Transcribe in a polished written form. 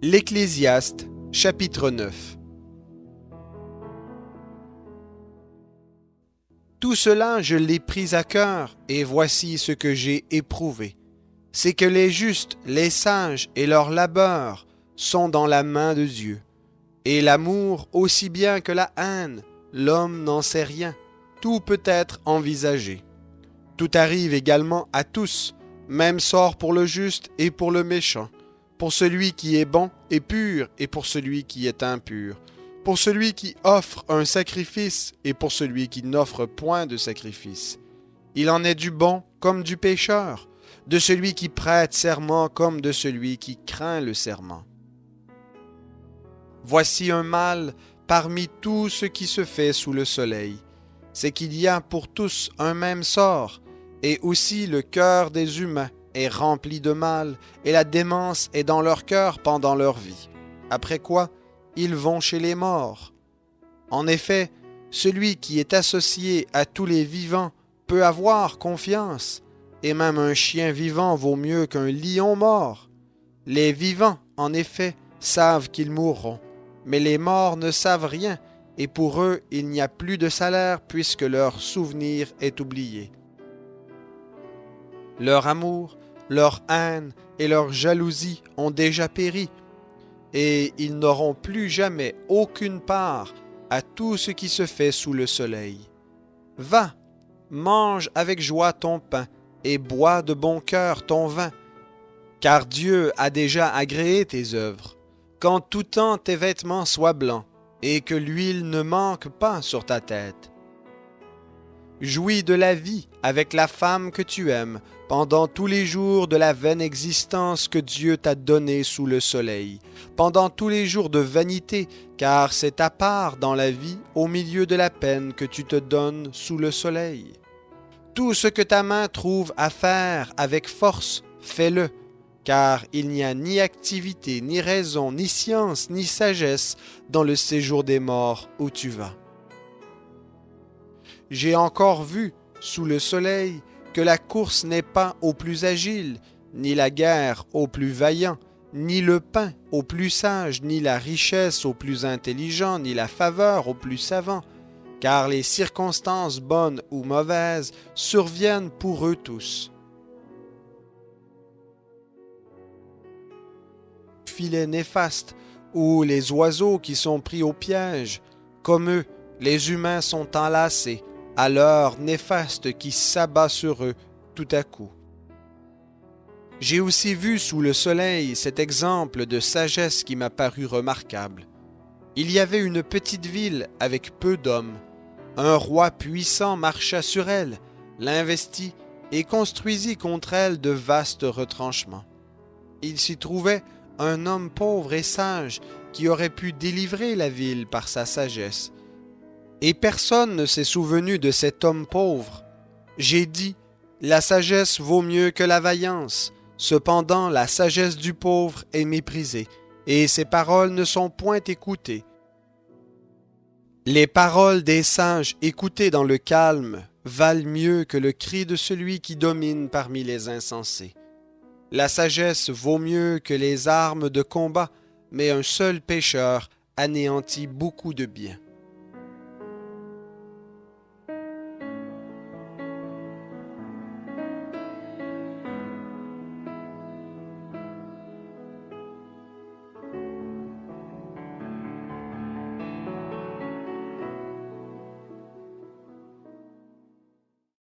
L'Ecclésiaste, chapitre 9. Tout cela je l'ai pris à cœur, et voici ce que j'ai éprouvé. C'est que les justes, les sages et leur labeur sont dans la main de Dieu. Et l'amour aussi bien que la haine, l'homme n'en sait rien. Tout peut être envisagé. Tout arrive également à tous, même sort pour le juste et pour le méchant, pour celui qui est bon et pur et pour celui qui est impur, pour celui qui offre un sacrifice et pour celui qui n'offre point de sacrifice. Il en est du bon comme du pécheur, de celui qui prête serment comme de celui qui craint le serment. Voici un mal parmi tout ce qui se fait sous le soleil, c'est qu'il y a pour tous un même sort, et aussi le cœur des humains est rempli de mal, et la démence est dans leur cœur pendant leur vie. Après quoi, ils vont chez les morts. En effet, celui qui est associé à tous les vivants peut avoir confiance, et même un chien vivant vaut mieux qu'un lion mort. Les vivants, en effet, savent qu'ils mourront, mais les morts ne savent rien, et pour eux il n'y a plus de salaire puisque leur souvenir est oublié. Leur amour, leur haine et leur jalousie ont déjà péri, et ils n'auront plus jamais aucune part à tout ce qui se fait sous le soleil. Va, mange avec joie ton pain, et bois de bon cœur ton vin, car Dieu a déjà agréé tes œuvres. Qu'en tout temps tes vêtements soient blancs, et que l'huile ne manque pas sur ta tête. Jouis de la vie avec la femme que tu aimes pendant tous les jours de la vaine existence que Dieu t'a donnée sous le soleil, pendant tous les jours de vanité, car c'est ta part dans la vie au milieu de la peine que tu te donnes sous le soleil. Tout ce que ta main trouve à faire avec force, fais-le, car il n'y a ni activité, ni raison, ni science, ni sagesse dans le séjour des morts où tu vas. J'ai encore vu, sous le soleil, que la course n'est pas au plus agile, ni la guerre au plus vaillant, ni le pain au plus sage, ni la richesse au plus intelligent, ni la faveur au plus savant, car les circonstances bonnes ou mauvaises surviennent pour eux tous. Filet néfaste, ou les oiseaux qui sont pris au piège, comme eux, les humains sont enlacés, à l'heure néfaste qui s'abat sur eux tout à coup. J'ai aussi vu sous le soleil cet exemple de sagesse qui m'a paru remarquable. Il y avait une petite ville avec peu d'hommes. Un roi puissant marcha sur elle, l'investit et construisit contre elle de vastes retranchements. Il s'y trouvait un homme pauvre et sage qui aurait pu délivrer la ville par sa sagesse. Et personne ne s'est souvenu de cet homme pauvre. J'ai dit, la sagesse vaut mieux que la vaillance. Cependant, la sagesse du pauvre est méprisée, et ses paroles ne sont point écoutées. Les paroles des sages écoutées dans le calme valent mieux que le cri de celui qui domine parmi les insensés. La sagesse vaut mieux que les armes de combat, mais un seul pécheur anéantit beaucoup de bien.